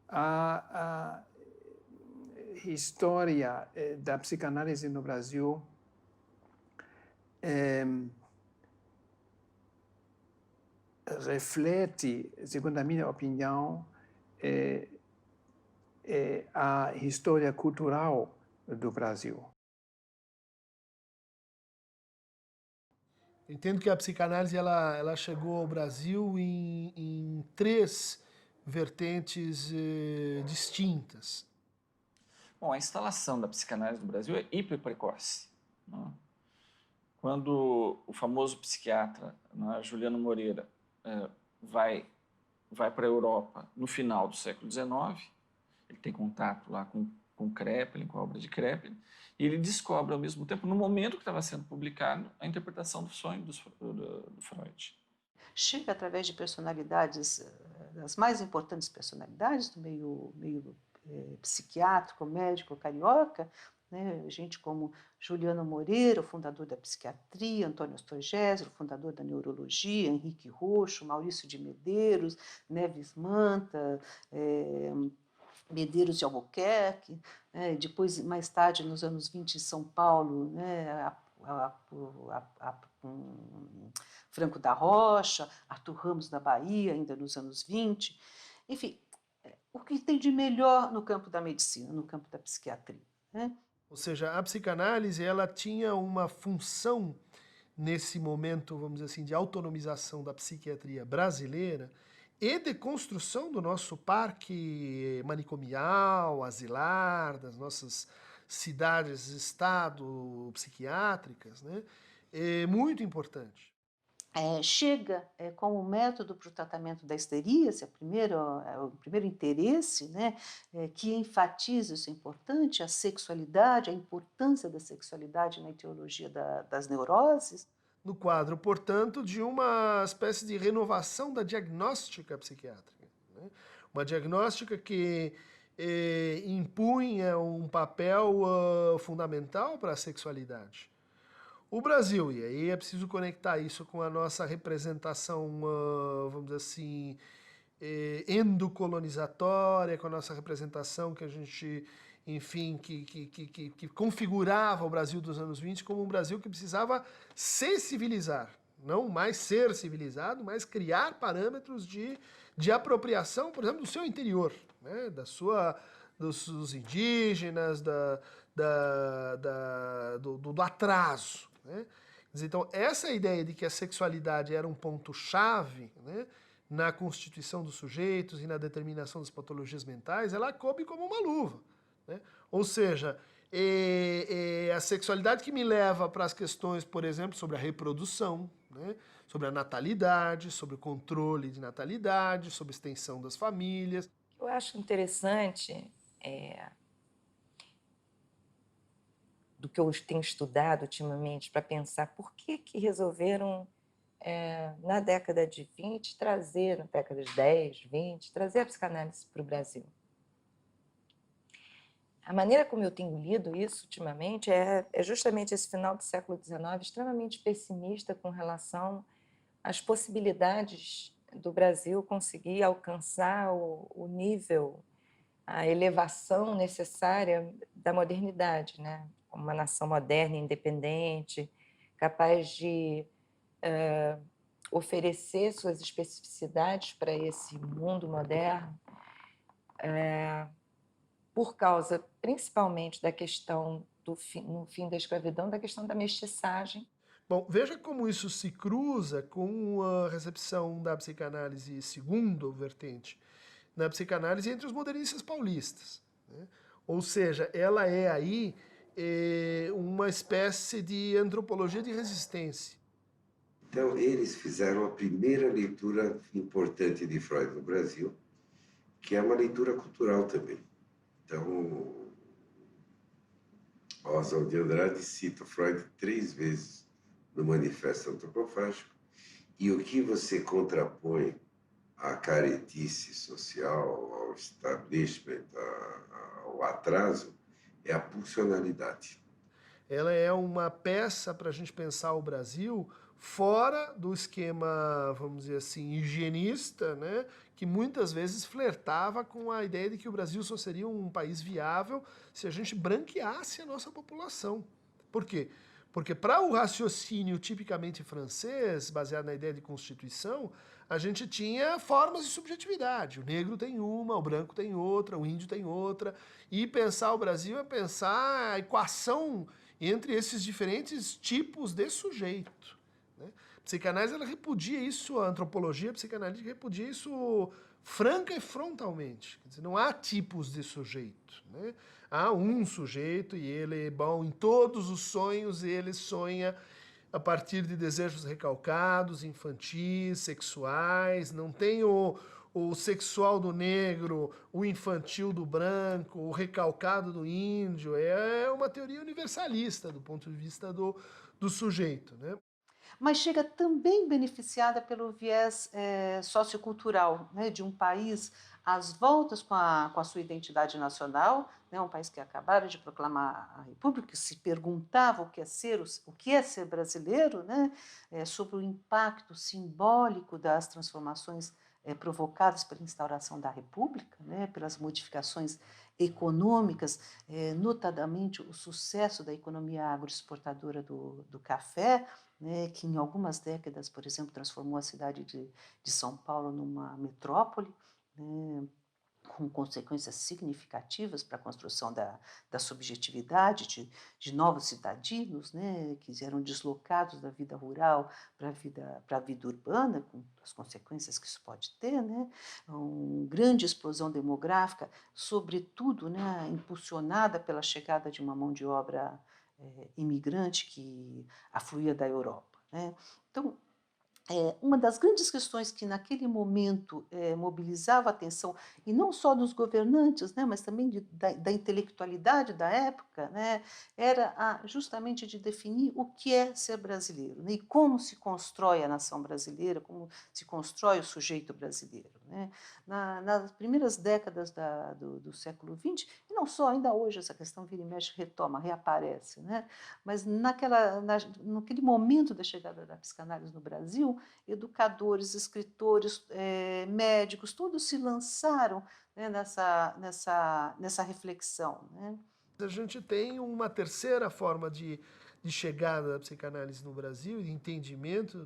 A história da psicanálise no Brasil reflete, segundo a minha opinião, a história cultural do Brasil. Entendo que a psicanálise ela chegou ao Brasil em três vertentes distintas. Bom, a instalação da psicanálise no Brasil é hiper precoce, né? Quando o famoso psiquiatra, né, Juliano Moreira, vai para a Europa no final do século XIX, ele tem contato lá com Kraepelin, com a obra de Kraepelin, e ele descobre ao mesmo tempo, no momento que estava sendo publicado, a interpretação do sonho do Freud. Chega através de personalidades, as mais importantes personalidades do meio psiquiátrico, médico, carioca, né? Gente como Juliano Moreira, o fundador da psiquiatria, Antônio Storgesio, o fundador da neurologia, Henrique Roxo, Maurício de Medeiros, Neves Manta, Medeiros de Albuquerque, depois, mais tarde, nos anos 20, em São Paulo, né, Franco da Rocha, Arthur Ramos da Bahia, ainda nos anos 20. Enfim, o que tem de melhor no campo da medicina, no campo da psiquiatria, né? Ou seja, a psicanálise ela tinha uma função nesse momento, vamos dizer assim, de autonomização da psiquiatria brasileira e de construção do nosso parque manicomial, asilar, das nossas cidades-estado psiquiátricas, né? É muito importante. Chega como método para o tratamento da histeria, esse é o primeiro interesse, né, que enfatiza, isso é importante, a sexualidade, a importância da sexualidade na etiologia das neuroses. No quadro, portanto, de uma espécie de renovação da diagnóstica psiquiátrica, né? Uma diagnóstica que impunha um papel fundamental para a sexualidade. O Brasil, e aí é preciso conectar isso com a nossa representação, vamos dizer assim, endocolonizatória, com a nossa representação que a gente, enfim, que configurava o Brasil dos anos 20 como um Brasil que precisava se civilizar. Não mais ser civilizado, mas criar parâmetros de apropriação, por exemplo, do seu interior, né? Dos indígenas, do atraso, né? Então, essa ideia de que a sexualidade era um ponto-chave, né, na constituição dos sujeitos e na determinação das patologias mentais, ela coube como uma luva, né? Ou seja, a sexualidade que me leva para as questões, por exemplo, sobre a reprodução, né, sobre a natalidade, sobre o controle de natalidade, sobre a extensão das famílias. Eu acho interessante do que eu tenho estudado ultimamente para pensar por que resolveram, na década de 20, na década de 10, 20, trazer a psicanálise para o Brasil. A maneira como eu tenho lido isso ultimamente é justamente esse final do século XIX extremamente pessimista com relação às possibilidades do Brasil conseguir alcançar o nível, a elevação necessária da modernidade, né? Como uma nação moderna, independente, capaz de oferecer suas especificidades para esse mundo moderno, por causa, principalmente, da questão no fim da escravidão, da questão da mestiçagem. Bom, veja como isso se cruza com a recepção da psicanálise segundo vertente, na psicanálise entre os modernistas paulistas, né? Ou seja, ela é aí uma espécie de antropologia de resistência. Então, eles fizeram a primeira leitura importante de Freud no Brasil, que é uma leitura cultural também. Então, Oswald de Andrade cita Freud 3 vezes no Manifesto Antropofágico, e o que você contrapõe à caretice social, ao establishment, ao atraso, é a pulsionalidade. Ela é uma peça para a gente pensar o Brasil fora do esquema, vamos dizer assim, higienista, né, que muitas vezes flertava com a ideia de que o Brasil só seria um país viável se a gente branqueasse a nossa população. Por quê? Porque para o raciocínio tipicamente francês, baseado na ideia de constituição, a gente tinha formas de subjetividade. O negro tem uma, o branco tem outra, o índio tem outra. E pensar o Brasil é pensar a equação entre esses diferentes tipos de sujeito. Né? A psicanálise ela repudia isso, a antropologia psicanalítica repudia isso franca e frontalmente. Quer dizer, não há tipos de sujeito. Né? Há um sujeito e ele, bom, em todos os sonhos ele sonha a partir de desejos recalcados, infantis, sexuais, não tem o sexual do negro, o infantil do branco, o recalcado do índio, é uma teoria universalista do ponto de vista do sujeito, né? Mas chega também beneficiada pelo viés sociocultural, né, de um país às voltas com a sua identidade nacional, né, um país que acabara de proclamar a República, que se perguntava o que é ser brasileiro, né, sobre o impacto simbólico das transformações provocadas pela instauração da República, né, pelas modificações econômicas, notadamente o sucesso da economia agroexportadora do café, né, que em algumas décadas, por exemplo, transformou a cidade de São Paulo numa metrópole, né, com consequências significativas para a construção da subjetividade de novos cidadinos, né, que eram deslocados da vida rural para a vida urbana, com as consequências que isso pode ter, né, uma grande explosão demográfica, sobretudo, né, impulsionada pela chegada de uma mão de obra imigrante que afluía da Europa. Né? Então, uma das grandes questões que naquele momento mobilizava a atenção, e não só dos governantes, né, mas também da intelectualidade da época, né, era justamente de definir o que é ser brasileiro, né, e como se constrói a nação brasileira, como se constrói o sujeito brasileiro. Né. Nas primeiras décadas do século XX, e não só, ainda hoje essa questão vira e mexe, retoma, reaparece, né, mas naquele momento da chegada da psicanálise no Brasil, educadores, escritores, médicos, todos se lançaram, né, nessa reflexão. Né? A gente tem uma terceira forma de chegada da psicanálise no Brasil, de entendimento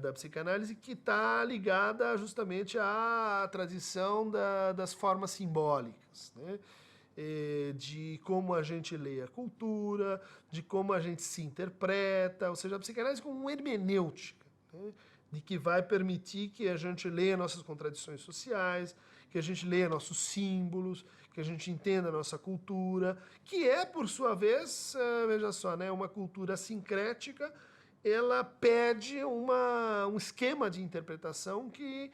da psicanálise, que está ligada justamente à tradição das formas simbólicas, né? De como a gente lê a cultura, de como a gente se interpreta, ou seja, a psicanálise como uma hermenêutica, né? De que vai permitir que a gente leia nossas contradições sociais, que a gente leia nossos símbolos, que a gente entenda a nossa cultura, que é, por sua vez, veja só, né, uma cultura sincrética, ela pede um esquema de interpretação que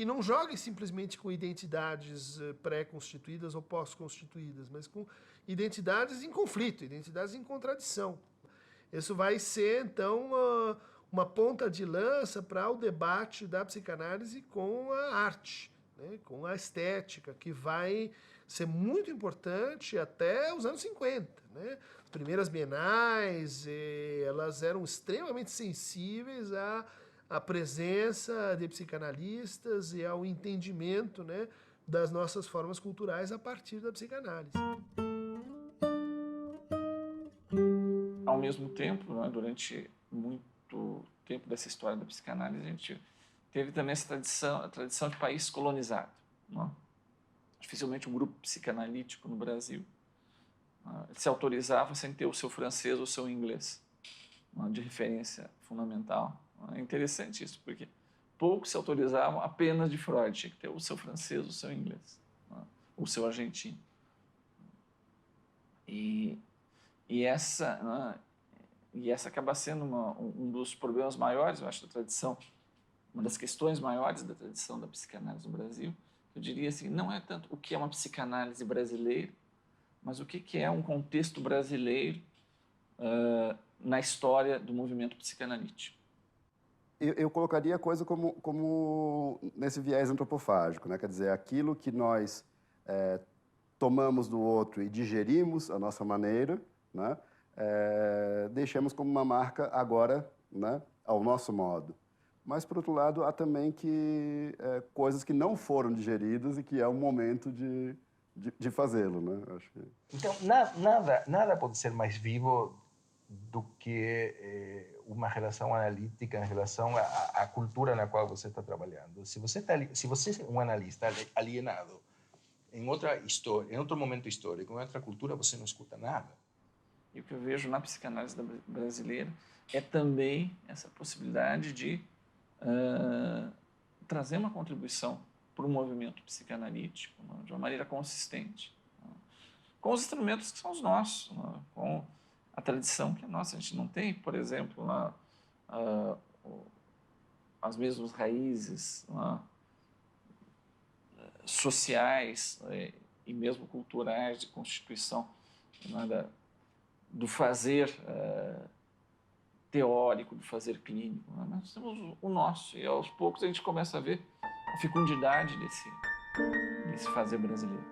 não jogue simplesmente com identidades pré-constituídas ou pós-constituídas, mas com identidades em conflito, identidades em contradição. Isso vai ser, então, uma ponta de lança para o debate da psicanálise com a arte, né, com a estética, que vai ser muito importante até os anos 50. Né? As primeiras bienais, elas eram extremamente sensíveis à presença de psicanalistas e ao entendimento, né, das nossas formas culturais a partir da psicanálise. Ao mesmo tempo, né, durante muito tempo dessa história da psicanálise, a gente teve também essa tradição, a tradição de país colonizado. Né? Dificilmente um grupo psicanalítico no Brasil se autorizava sem ter o seu francês ou o seu inglês de referência fundamental. É interessante isso, porque poucos se autorizavam apenas de Freud, tinha que ter o seu francês, o seu inglês, o seu argentino. E essa acaba sendo um dos problemas maiores, eu acho, da tradição, uma das questões maiores da tradição da psicanálise no Brasil. Eu diria assim, não é tanto o que é uma psicanálise brasileira, mas o que é um contexto brasileiro na história do movimento psicanalítico. Eu colocaria a coisa como nesse viés antropofágico, né? Quer dizer, aquilo que nós tomamos do outro e digerimos à nossa maneira, né? Deixamos como uma marca agora né, ao nosso modo. Mas, por outro lado, há também coisas que não foram digeridas e que é o momento de fazê-lo, né? Acho que... Então, nada pode ser mais vivo do que uma relação analítica em relação à cultura na qual você está trabalhando. Se você é um analista alienado em outra história, em outro momento histórico, em outra cultura, você não escuta nada. E o que eu vejo na psicanálise brasileira é também essa possibilidade de trazer uma contribuição para o movimento psicanalítico, né, de uma maneira consistente, né, com os instrumentos que são os nossos, né, com a tradição que é nossa. A gente não tem, por exemplo, as mesmas raízes, né, sociais, e mesmo culturais de constituição, né, do fazer teórico, do fazer clínico. Né? Nós temos o nosso, e aos poucos a gente começa a ver a fecundidade desse fazer brasileiro.